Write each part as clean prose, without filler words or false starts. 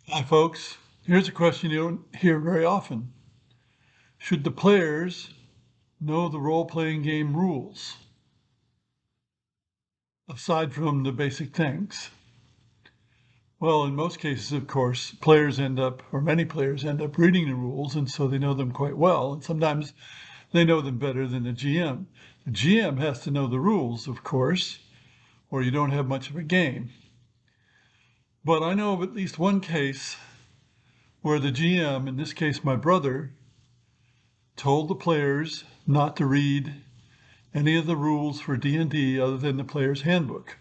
Hi, folks. Here's a question you don't hear very often. Should the players know the role-playing game rules, aside from the basic things? Well, in most cases, of course, many players end up reading the rules, and so they know them quite well, and sometimes they know them better than the GM. The GM has to know the rules, of course, or you don't have much of a game. But I know of at least one case where the GM, in this case my brother, told the players not to read any of the rules for D&D other than the player's handbook.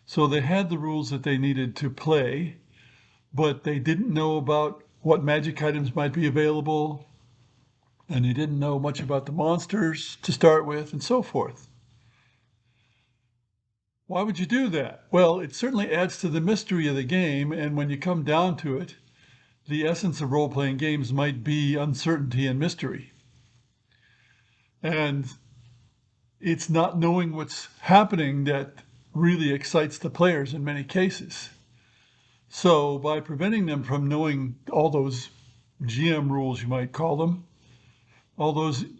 So they had the rules that they needed to play, but they didn't know about what magic items might be available, and they didn't know much about the monsters to start with, and so forth. Why would you do that? Well, it certainly adds to the mystery of the game, and when you come down to it, the essence of role-playing games might be uncertainty and mystery. And it's not knowing what's happening that really excites the players in many cases. So by preventing them from knowing all those GM rules, you might call them, all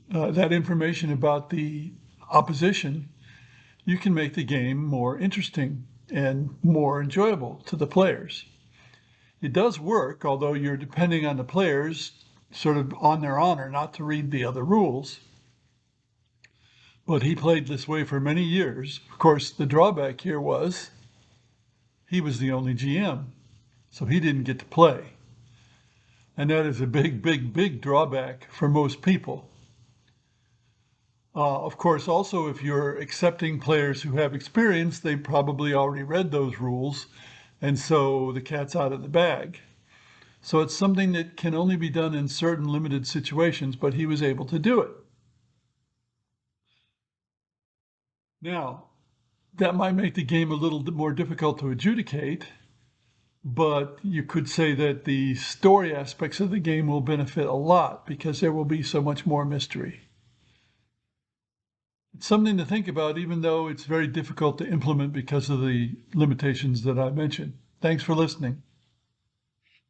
that information about the opposition, you can make the game more interesting and more enjoyable to the players. It does work, although you're depending on the players sort of on their honor not to read the other rules. But he played this way for many years. Of course, the drawback here was he was the only GM, so he didn't get to play. And that is a big, big, big drawback for most people. Of course, also, if you're accepting players who have experience, they probably already read those rules, and so the cat's out of the bag. So it's something that can only be done in certain limited situations, but he was able to do it. Now, that might make the game a little more difficult to adjudicate, but you could say that the story aspects of the game will benefit a lot because there will be so much more mystery. It's something to think about, even though it's very difficult to implement because of the limitations that I mentioned. Thanks for listening.